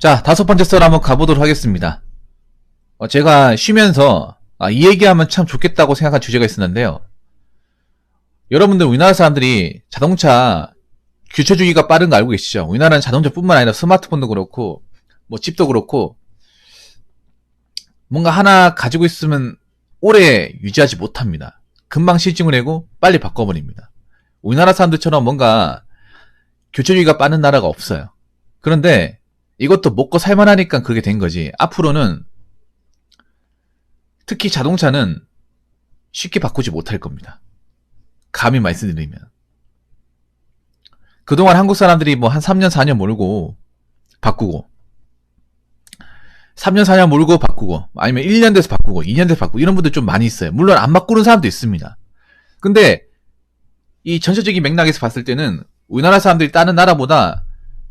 자, 다섯 번째 썰 한번 가보도록 하겠습니다. 제가 쉬면서 이 얘기하면 참 좋겠다고 생각한 주제가 있었는데요. 여러분들 우리나라 사람들이 자동차 교체주기가 빠른 거 알고 계시죠? 우리나라는 자동차뿐만 아니라 스마트폰도 그렇고 뭐 집도 그렇고 뭔가 하나 가지고 있으면 오래 유지하지 못합니다. 금방 실증을 내고 빨리 바꿔버립니다. 우리나라 사람들처럼 뭔가 교체주기가 빠른 나라가 없어요. 그런데 이것도 먹고 살만하니까 그렇게 된 거지. 앞으로는 특히 자동차는 쉽게 바꾸지 못할 겁니다. 감히 말씀드리면. 그동안 한국 사람들이 뭐 한 3년 4년 몰고 바꾸고 3년 4년 몰고 바꾸고 아니면 1년 돼서 바꾸고 2년 돼서 바꾸고 이런 분들 좀 많이 있어요. 물론 안 바꾸는 사람도 있습니다. 근데 이 전체적인 맥락에서 봤을 때는 우리나라 사람들이 다른 나라보다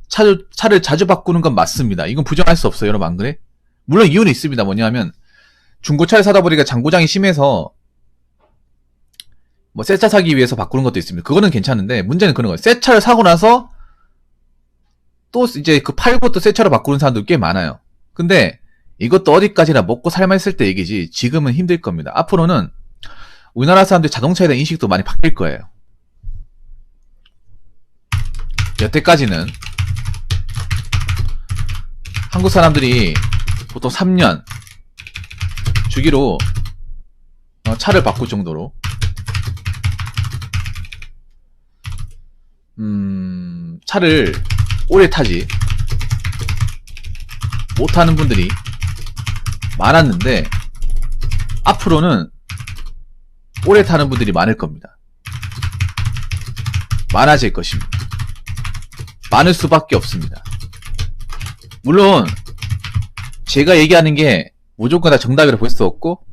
차를 자주 바꾸는 건 맞습니다. 이건 부정할 수 없어요. 여러분 안 그래? 물론 이유는 있습니다. 뭐냐면 중고차를 사다 보니까 장고장이 심해서 뭐 새 차 사기 위해서 바꾸는 것도 있습니다. 그거는 괜찮은데 문제는 그런 거예요. 새 차를 사고 나서 또 이제 그 팔고 또 새 차로 바꾸는 사람도 꽤 많아요. 근데 이것도 어디까지나 먹고 살만 했을 때 얘기지 지금은 힘들 겁니다. 앞으로는 우리나라 사람들 자동차에 대한 인식도 많이 바뀔 거예요. 여태까지는 한국 사람들이 보통 3년 주기로 차를 바꿀 정도로 차를 오래 타지 못하는 분들이 많았는데 앞으로는 오래 타는 분들이 많을 겁니다. 많아질 것입니다. 많을 수밖에 없습니다. 물론 제가 얘기하는 게 무조건 다 정답이라 볼 수 없고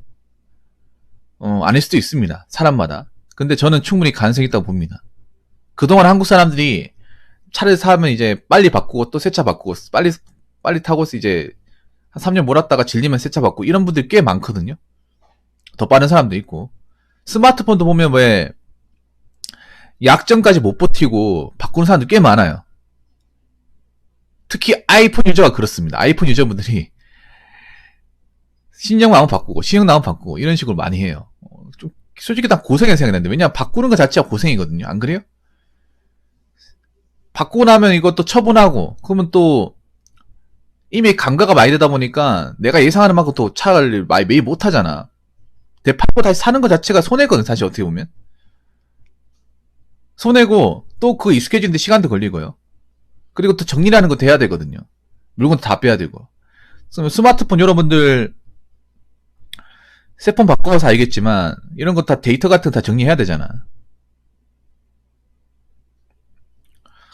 아닐 수도 있습니다. 사람마다. 근데 저는 충분히 가능성이 있다고 봅니다. 그동안 한국 사람들이 차를 사면 이제 빨리 바꾸고 또 새 차 바꾸고 빨리 타고서 이제 한 3년 몰았다가 질리면 새 차 바꾸고 이런 분들이 꽤 많거든요. 더 빠른 사람도 있고 스마트폰도 보면 왜 약정까지 못 버티고 바꾸는 사람들 꽤 많아요. 특히 아이폰 유저가 그렇습니다. 아이폰 유저분들이 신형 나오면 바꾸고 신형 나오면 바꾸고 이런 식으로 많이 해요. 좀 솔직히 다 고생이 생각나는데 왜냐면 바꾸는 것 자체가 고생이거든요. 안 그래요? 바꾸고 나면 이것도 처분하고 그러면 또 이미 감가가 많이 되다 보니까 내가 예상하는 만큼 또 차를 매입 못 하잖아. 팔고 다시 사는 것 자체가 손해거든. 사실 어떻게 보면 손해고 또 그거 익숙해지는데 시간도 걸리고요. 그리고 또 정리라는 거 돼야 되거든요. 물건도 다 빼야 되고. 스마트폰 여러분들 새 폰 바꿔서 알겠지만 이런 거 다 데이터 같은 거 다 정리해야 되잖아.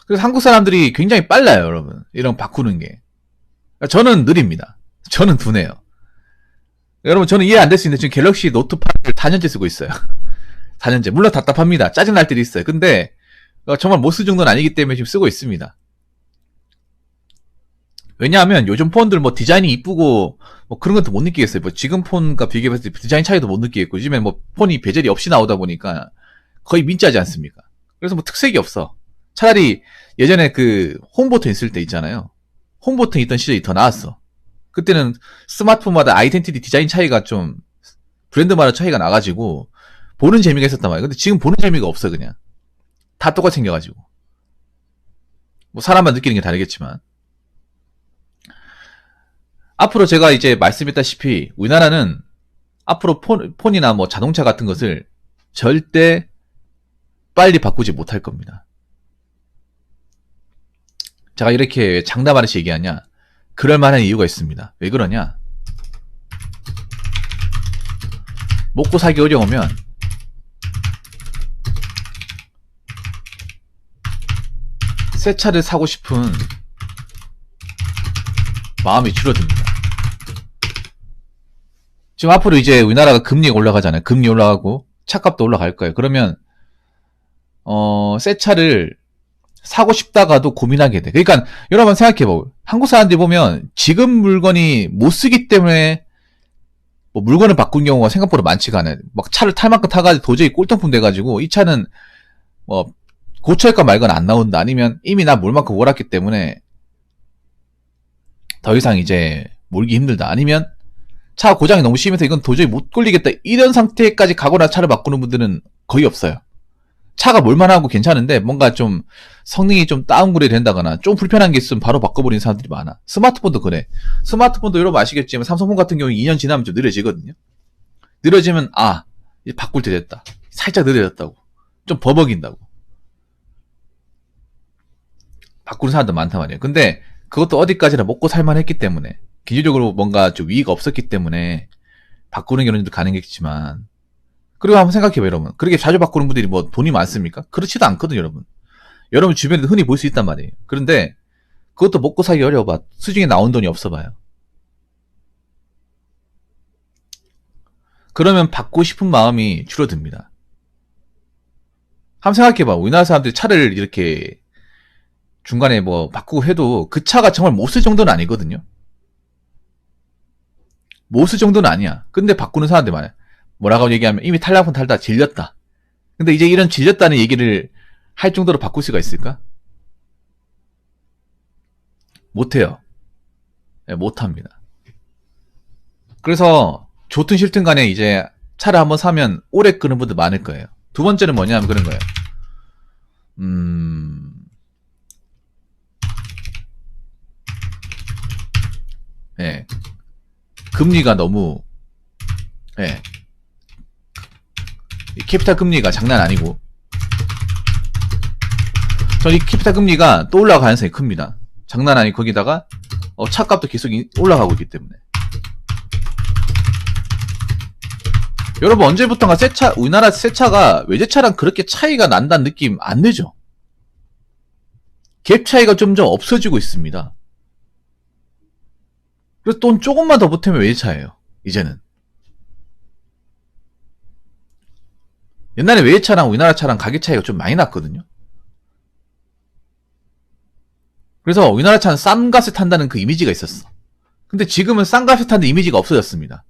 그래서 한국 사람들이 굉장히 빨라요, 여러분. 이런 거 바꾸는 게. 저는 느립니다. 저는 둔해요. 여러분 저는 이해 안 될 수 있는데 지금 갤럭시 노트 8을 4년째 쓰고 있어요. 4년째. 물론 답답합니다. 짜증날 때도 있어요. 근데 정말 못 쓸 정도는 아니기 때문에 지금 쓰고 있습니다. 왜냐하면 요즘 폰들 뭐 디자인이 이쁘고 뭐 그런 것도 못 느끼겠어요. 뭐 지금 폰과 비교했을 때 디자인 차이도 못 느끼겠고 요즘에 뭐 폰이 베젤이 없이 나오다 보니까 거의 민짜지 않습니까? 그래서 뭐 특색이 없어. 차라리 예전에 그 홈 버튼 있을 때 있잖아요. 홈 버튼 있던 시절이 더 나았어. 그때는 스마트폰마다 아이덴티티 디자인 차이가 좀 브랜드마다 차이가 나가지고 보는 재미가 있었단 말이야. 근데 지금 보는 재미가 없어 그냥. 다 똑같이 생겨가지고. 뭐 사람만 느끼는 게 다르겠지만. 앞으로 제가 이제 말씀했다시피 우리나라는 앞으로 폰이나 뭐 자동차 같은 것을 절대 빨리 바꾸지 못할 겁니다. 제가 이렇게 장담하듯이 얘기하냐? 그럴 만한 이유가 있습니다. 왜 그러냐? 먹고 살기 어려우면 새 차를 사고 싶은 마음이 줄어듭니다. 지금 앞으로 이제 우리나라가 금리가 올라가잖아요. 금리 올라가고 차값도 올라갈 거예요. 그러면 새 차를 사고 싶다가도 고민하게 돼. 그러니까 여러분 생각해봐요. 한국 사람들이 보면 지금 물건이 못 쓰기 때문에 뭐 물건을 바꾼 경우가 생각보다 많지가 않아요. 막 차를 탈 만큼 타가지고 도저히 꼴통품 돼가지고 이 차는 뭐 고쳐할까 말거나 안 나온다. 아니면 이미 나 몰만큼 몰았기 때문에 더 이상 이제 몰기 힘들다. 아니면 차 고장이 너무 심해서 이건 도저히 못 굴리겠다. 이런 상태까지 가거나 차를 바꾸는 분들은 거의 없어요. 차가 몰만하고 괜찮은데 뭔가 좀 성능이 좀 다운그레이드 된다거나 좀 불편한 게 있으면 바로 바꿔버리는 사람들이 많아. 스마트폰도 그래. 스마트폰도 여러분 아시겠지만 삼성폰 같은 경우는 2년 지나면 좀 느려지거든요. 느려지면 이제 바꿀 때 됐다. 살짝 느려졌다고. 좀 버벅인다고. 바꾸는 사람도 많단 말이에요. 근데 그것도 어디까지나 먹고 살만 했기 때문에 기술적으로 뭔가 좀 위기가 없었기 때문에 바꾸는 경우도 가능했지만 그리고 한번 생각해봐요, 여러분. 그렇게 자주 바꾸는 분들이 뭐 돈이 많습니까? 그렇지도 않거든요, 여러분. 여러분 주변에도 흔히 볼 수 있단 말이에요. 그런데 그것도 먹고 살기 어려워봐. 수중에 나온 돈이 없어봐요. 그러면 받고 싶은 마음이 줄어듭니다. 한번 생각해봐. 우리나라 사람들이 차를 이렇게 중간에 뭐 바꾸고 해도 그 차가 정말 못 쓸 정도는 아니거든요. 못 쓸 정도는 아니야. 근데 바꾸는 사람들 많아요. 뭐라고 얘기하면 이미 탈락은 탈다 질렸다. 근데 이제 이런 질렸다는 얘기를 할 정도로 바꿀 수가 있을까? 못해요. 네, 못합니다. 그래서 좋든 싫든 간에 이제 차를 한번 사면 오래 끄는 분들 많을 거예요. 두 번째는 뭐냐면 그런 거예요. 예. 금리가 너무, 예. 캐피탈 금리가 장난 아니고, 전 이 캐피탈 금리가 또 올라갈 가능성이 큽니다. 장난 아니고, 거기다가, 차값도 계속 올라가고 있기 때문에. 여러분, 언제부턴가 우리나라 새 차가 외제차랑 그렇게 차이가 난다는 느낌 안 들죠? 갭 차이가 점점 없어지고 있습니다. 그래서 돈 조금만 더 보태면 외제차예요. 이제는. 옛날에 외제차랑 우리나라 차랑 가격 차이가 좀 많이 났거든요. 그래서 우리나라 차는 싼 값에 탄다는 그 이미지가 있었어. 근데 지금은 싼 값에 탄다는 이미지가 없어졌습니다.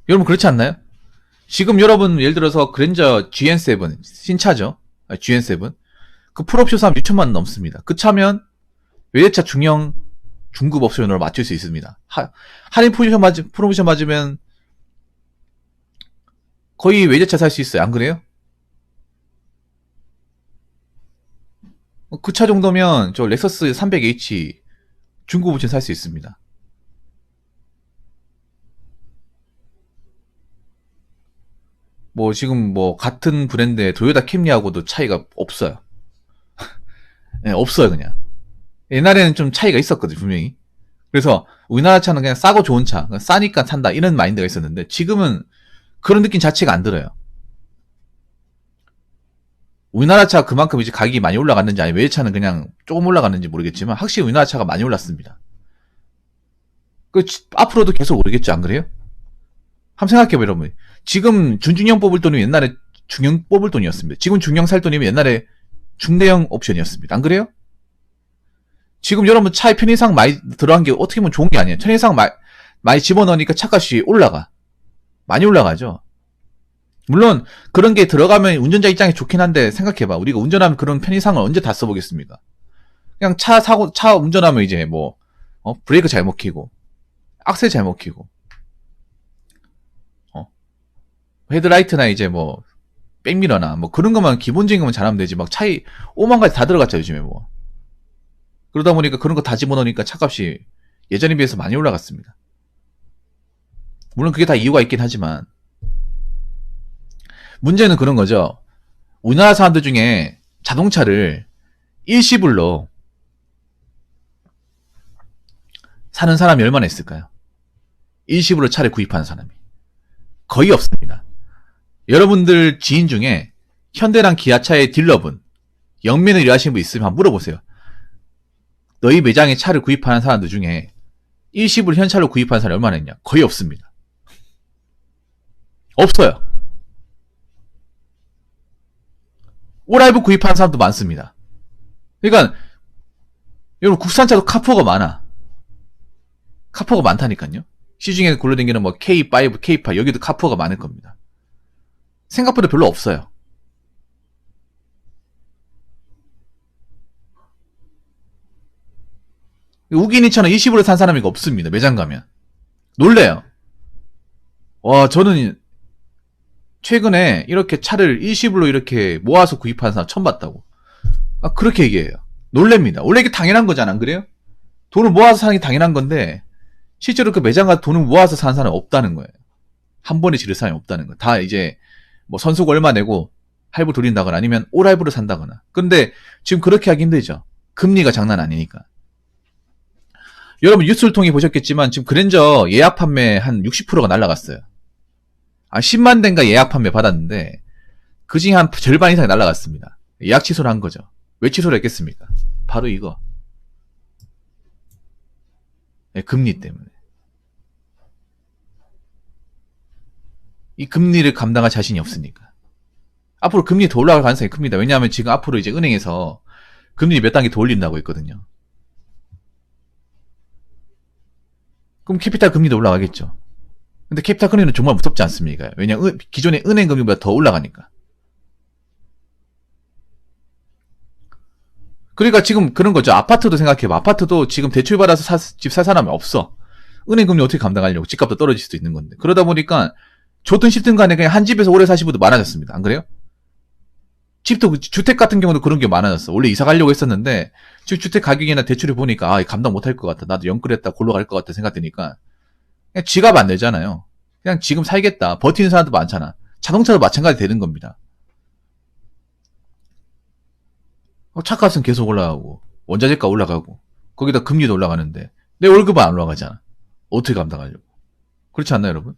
여러분 그렇지 않나요? 지금 여러분 예를 들어서 그랜저 GN7 신차죠. GN7 그 풀옵션 사면 6천만 원 넘습니다. 그 차면 외제차 중형 중급 옵션으로 맞출 수 있습니다. 할인 프로모션 맞으면 거의 외제차 살 수 있어요. 안 그래요? 그 차 정도면 저 렉서스 300H 중급 옵션 살 수 있습니다. 뭐 지금 뭐 같은 브랜드의 도요타 캠리하고도 차이가 없어요. 네, 없어요 그냥. 옛날에는 좀 차이가 있었거든요 분명히. 그래서 우리나라 차는 그냥 싸고 좋은 차, 싸니까 산다 이런 마인드가 있었는데 지금은 그런 느낌 자체가 안 들어요. 우리나라 차 그만큼 이제 가격이 많이 올라갔는지 아니면 외제차는 그냥 조금 올라갔는지 모르겠지만 확실히 우리나라 차가 많이 올랐습니다. 앞으로도 계속 오르겠죠 안 그래요? 한번 생각해봐요 여러분. 지금 준중형 뽑을 돈이 옛날에 중형 뽑을 돈이었습니다. 지금 중형 살 돈이면 옛날에 중대형 옵션이었습니다. 안 그래요? 지금 여러분 차에 편의상 많이 들어간 게 어떻게 보면 좋은 게 아니에요. 편의상 많이 집어넣으니까 차값이 올라가. 많이 올라가죠. 물론 그런 게 들어가면 운전자 입장에 좋긴 한데 생각해봐. 우리가 운전하면 그런 편의상을 언제 다 써보겠습니까? 그냥 차 운전하면 이제 뭐 브레이크 잘못 켜고 악셀 잘못 켜고 헤드라이트나 이제 뭐 백미러나 뭐 그런 것만 기본적인 것만 잘하면 되지 막 차이 5만 가지 다 들어갔죠 요즘에 뭐. 그러다 보니까 그런 거 다 집어넣으니까 차값이 예전에 비해서 많이 올라갔습니다. 물론 그게 다 이유가 있긴 하지만 문제는 그런 거죠. 우리나라 사람들 중에 자동차를 일시불로 사는 사람이 얼마나 있을까요? 일시불로 차를 구입하는 사람이 거의 없습니다. 여러분들 지인 중에 현대랑 기아차의 딜러분, 영면을 일하시는 분 있으면 한번 물어보세요. 너희 매장에 차를 구입하는 사람들 중에 일시불 현차로 구입하는 사람이 얼마나 있냐? 거의 없습니다. 없어요. 오라이브 구입하는 사람도 많습니다. 그러니까 여러분 국산차도 카푸어가 많아. 카푸어가 많다니까요. 시중에 굴러다니는 뭐 K5, K8 여기도 카푸어가 많을 겁니다. 생각보다 별로 없어요. 우기니처럼 20으로 산 사람이 없습니다. 매장 가면. 놀래요. 와, 저는 최근에 이렇게 차를 20으로 이렇게 모아서 구입한 사람 처음 봤다고. 아, 그렇게 얘기해요. 놀랍니다. 원래 이게 당연한 거잖아, 안 그래요? 돈을 모아서 사는 게 당연한 건데, 실제로 그 매장 가서 돈을 모아서 사는 사람은 없다는 거예요. 한 번에 지를 사람이 없다는 거예요. 다 이제, 뭐 선수가 얼마 내고 할부 돌린다거나 아니면 올 할부로 산다거나. 근데 지금 그렇게 하기 힘들죠. 금리가 장난 아니니까. 여러분 뉴스를 통해 보셨겠지만 지금 그랜저 예약 판매 한 60%가 날라갔어요. 아, 10만 대인가 예약 판매 받았는데 그 중에 한 절반 이상이 날라갔습니다. 예약 취소를 한 거죠. 왜 취소를 했겠습니까? 바로 이거. 네, 금리 때문에. 이 금리를 감당할 자신이 없으니까. 앞으로 금리 더 올라갈 가능성이 큽니다. 왜냐하면 지금 앞으로 이제 은행에서 금리 몇 단계 더 올린다고 했거든요. 그럼 캐피탈 금리도 올라가겠죠. 근데 캐피탈 금리는 정말 무섭지 않습니까? 왜냐면 기존의 은행 금리보다 더 올라가니까. 그러니까 지금 그런 거죠. 아파트도 생각해봐. 아파트도 지금 대출받아서 집 살 사람이 없어. 은행 금리 어떻게 감당하려고. 집값도 떨어질 수도 있는 건데. 그러다 보니까 좋든 싫든 간에 그냥 한 집에서 오래 사신 분도 많아졌습니다. 안 그래요? 집도 주택 같은 경우도 그런 게 많아졌어. 원래 이사 가려고 했었는데 지금 주택 가격이나 대출을 보니까 아, 감당 못할 것 같다. 나도 영끌했다 골로 갈 것 같다 생각되니까 그냥 지갑 안 내잖아요. 그냥 지금 살겠다. 버티는 사람도 많잖아. 자동차도 마찬가지 되는 겁니다. 차값은 계속 올라가고 원자재가 올라가고 거기다 금리도 올라가는데 내 월급은 안 올라가잖아. 어떻게 감당하려고. 그렇지 않나요 여러분?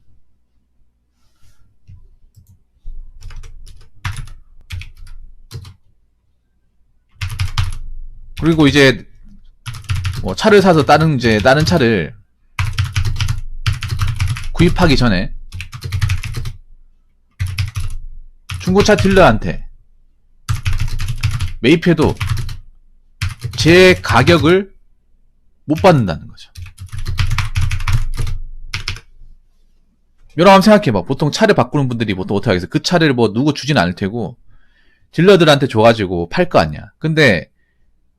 그리고 이제 뭐 차를 사서 다른 차를 구입하기 전에 중고차 딜러한테 매입해도 제 가격을 못 받는다는 거죠. 여러분 한번 생각해봐. 보통 차를 바꾸는 분들이 보통 어떻게 하겠어요? 그 차를 뭐 누구 주진 않을 테고 딜러들한테 줘가지고 팔 거 아니야. 근데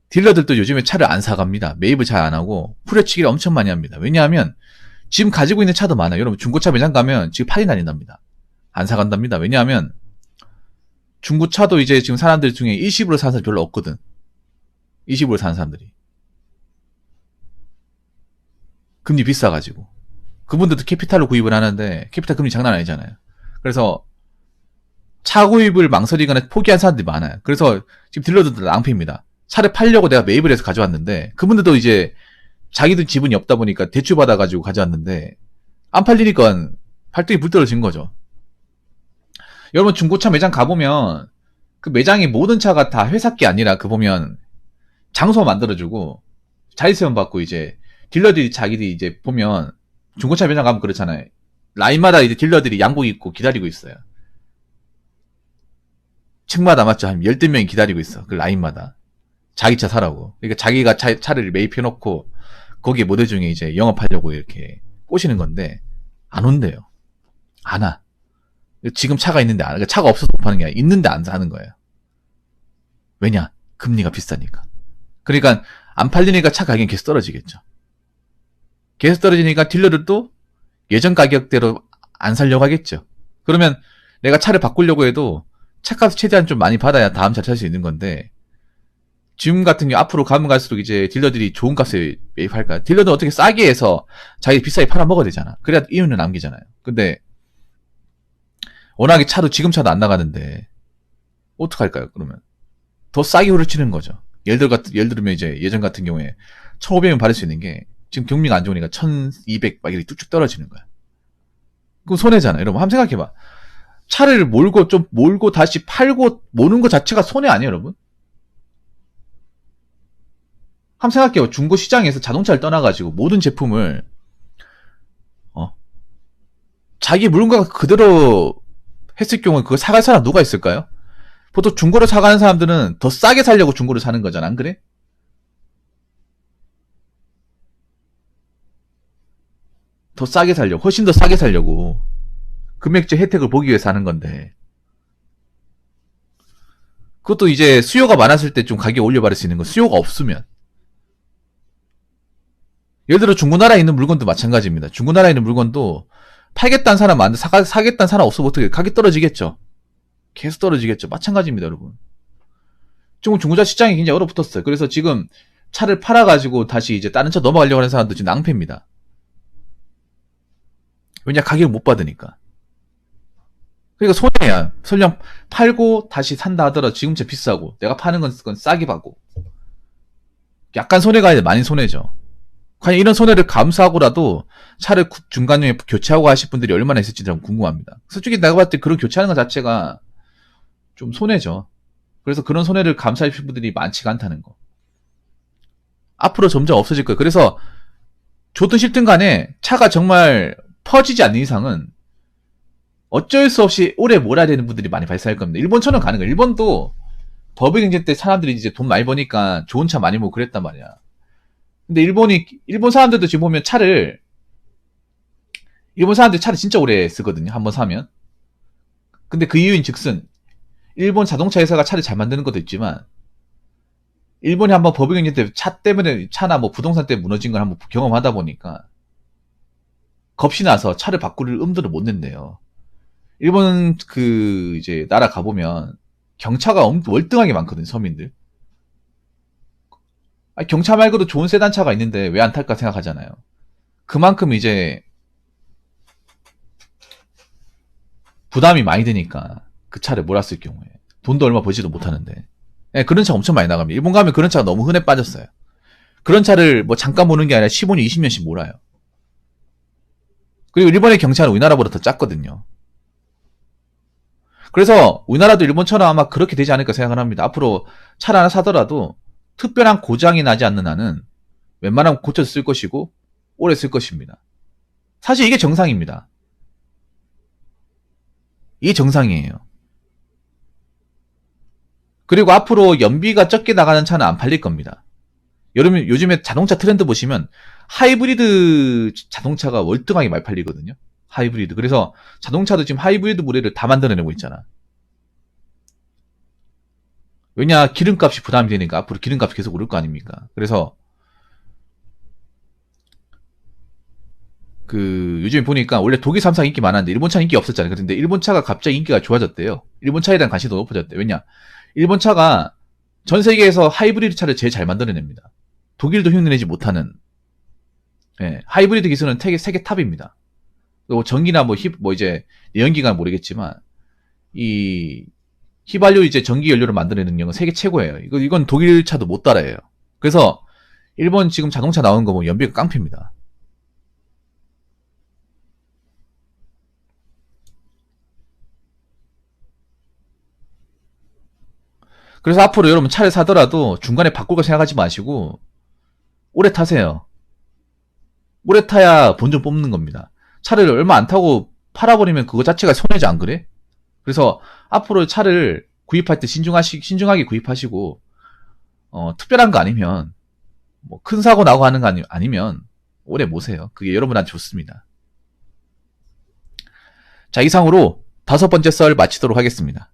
딜러들도 요즘에 차를 안 사갑니다. 매입을 잘 안 하고 후려치기를 엄청 많이 합니다. 왜냐하면 지금 가지고 있는 차도 많아요. 여러분 중고차 매장 가면 지금 팔이 날린답니다. 안 사간답니다. 왜냐하면 중고차도 이제 지금 사람들 중에 20으로 사는 사람이 별로 없거든. 20으로 사는 사람들이. 금리 비싸가지고. 그분들도 캐피탈로 구입을 하는데 캐피탈 금리 장난 아니잖아요. 그래서 차 구입을 망설이거나 포기한 사람들이 많아요. 그래서 지금 딜러들도 낭패입니다. 차를 팔려고 내가 매입을 해서 가져왔는데 그분들도 이제 자기들 지분이 없다 보니까 대출 받아가지고 가져왔는데 안 팔리니까 팔등이 불 떨어진 거죠. 여러분 중고차 매장 가보면 그 매장의 모든 차가 다 회사게 아니라 그 보면 장소 만들어주고 자리세원 받고 이제 딜러들이 자기들이 이제 보면 중고차 매장 가면 그렇잖아요. 라인마다 이제 딜러들이 양복 입고 기다리고 있어요. 층마다 맞죠? 한 10명이 기다리고 있어. 그 라인마다. 자기 차 사라고. 그러니까 자기가 차를 매입해놓고 거기에 모델 중에 이제 영업하려고 이렇게 꼬시는 건데 안 온대요. 안 와. 지금 차가 있는데 안 와. 차가 없어서 못 파는 게 아니라 있는데 안 사는 거예요. 왜냐? 금리가 비싸니까. 그러니까 안 팔리니까 차 가격이 계속 떨어지겠죠. 계속 떨어지니까 딜러들도 예전 가격대로 안 살려고 하겠죠. 그러면 내가 차를 바꾸려고 해도 차값을 최대한 좀 많이 받아야 다음 차 살 수 있는 건데 지금 같은 경우 앞으로 가면 갈수록 이제 딜러들이 좋은 값에 매입할까? 딜러는 어떻게 싸게 해서 자기 비싸게 팔아 먹어야 되잖아. 그래야 이윤을 남기잖아요. 근데 워낙에 차도 지금 차도 안 나가는데 어떡할까요? 그러면 더 싸게 후려치는 거죠. 예를 들면 이제 예전 같은 경우에 1,500원 받을 수 있는 게 지금 경기가 안 좋으니까 1,200 막 이렇게 뚝뚝 떨어지는 거야. 그럼 손해잖아. 여러분 한번 생각해봐. 차를 몰고 다시 팔고 모는 것 자체가 손해 아니에요, 여러분? 한번 생각해요. 중고 시장에서 자동차를 떠나가지고 모든 제품을 자기 물건과 그대로 했을 경우에 그거 사갈 사람 누가 있을까요? 보통 중고로 사가는 사람들은 더 싸게 살려고 중고를 사는 거잖아, 안 그래? 더 싸게 살려고, 훨씬 더 싸게 살려고 금액제 혜택을 보기 위해서 하는 건데 그것도 이제 수요가 많았을 때 좀 가격 올려받을 수 있는 거 수요가 없으면 예를 들어 중고나라에 있는 물건도 마찬가지입니다. 중고나라에 있는 물건도 팔겠다는 사람 많은데 사겠다는 사람 없으면 어떻게 가격이 떨어지겠죠. 계속 떨어지겠죠. 마찬가지입니다, 여러분. 지금 중고차 시장이 굉장히 얼어붙었어요. 그래서 지금 차를 팔아가지고 다시 이제 다른 차 넘어가려고 하는 사람도 지금 낭패입니다. 왜냐, 가격을 못 받으니까. 그러니까 손해야. 설령 팔고 다시 산다 하더라도 지금 차 비싸고 내가 파는 건 싸게 받고. 약간 손해가 아니라 많이 손해죠. 과연 이런 손해를 감수하고라도 차를 중간에 교체하고 하실 분들이 얼마나 있을지 좀 궁금합니다. 솔직히 내가 봤을 때 그런 교체하는 것 자체가 좀 손해죠. 그래서 그런 손해를 감수하실 분들이 많지가 않다는 거. 앞으로 점점 없어질 거예요. 그래서 좋든 싫든 간에 차가 정말 퍼지지 않는 이상은 어쩔 수 없이 오래 몰아야 되는 분들이 많이 발생할 겁니다. 일본처럼 가는 거예요. 일본도 버블 경제 때 사람들이 이제 돈 많이 버니까 좋은 차 많이 모으고 그랬단 말이야. 근데 일본 사람들도 지금 보면 일본 사람들이 차를 진짜 오래 쓰거든요. 한번 사면. 근데 그 이유인 즉슨, 일본 자동차 회사가 차를 잘 만드는 것도 있지만, 일본이 한번 버블 경제 때 차 때문에, 차나 뭐 부동산 때문에 무너진 걸 한번 경험하다 보니까, 겁이 나서 차를 바꿀 엄두를 못 낸대요. 일본 이제 나라 가보면, 경차가 월등하게 많거든요, 서민들. 경차 말고도 좋은 세단차가 있는데 왜 안 탈까 생각하잖아요. 그만큼 이제 부담이 많이 드니까 그 차를 몰았을 경우에 돈도 얼마 벌지도 못하는데, 네, 그런 차 엄청 많이 나갑니다. 일본 가면 그런 차가 너무 흔해 빠졌어요. 그런 차를 뭐 잠깐 모는 게 아니라 15년, 20년씩 몰아요. 그리고 일본의 경차는 우리나라보다 더 작거든요. 그래서 우리나라도 일본처럼 아마 그렇게 되지 않을까 생각을 합니다. 앞으로 차를 하나 사더라도 특별한 고장이 나지 않는 한은 웬만하면 고쳐서 쓸 것이고 오래 쓸 것입니다. 사실 이게 정상입니다. 이게 정상이에요. 그리고 앞으로 연비가 적게 나가는 차는 안 팔릴 겁니다. 요즘에 자동차 트렌드 보시면 하이브리드 자동차가 월등하게 많이 팔리거든요. 하이브리드. 그래서 자동차도 지금 하이브리드 모델을 다 만들어내고 있잖아. 왜냐, 기름값이 부담이 되니까 앞으로 기름값이 계속 오를 거 아닙니까? 그래서 요즘에 보니까 원래 독일 3사 인기 많았는데 일본 차 인기 없었잖아요. 그런데 일본 차가 갑자기 인기가 좋아졌대요. 일본 차에 대한 관심이 더 높아졌대요. 왜냐, 일본 차가 전 세계에서 하이브리드 차를 제일 잘 만들어냅니다. 독일도 흉내내지 못하는, 예, 하이브리드 기술은 세계 탑입니다. 뭐 전기나 이제 내연기관 모르겠지만 이 휘발유 이제 전기 연료를 만들어내는 능력은 세계 최고예요. 이건 독일 차도 못 따라해요. 그래서 일본 지금 자동차 나오는 거 보면 연비가 깡패입니다. 그래서 앞으로 여러분 차를 사더라도 중간에 바꿀 거 생각하지 마시고 오래 타세요. 오래 타야 본전 뽑는 겁니다. 차를 얼마 안 타고 팔아버리면 그거 자체가 손해지, 안 그래? 그래서 앞으로 차를 구입할 때 신중하게 구입하시고, 특별한 거 아니면, 뭐 큰 사고 나고 하는 거 아니면 오래 모세요. 그게 여러분한테 좋습니다. 자, 이상으로 5번째 썰 마치도록 하겠습니다.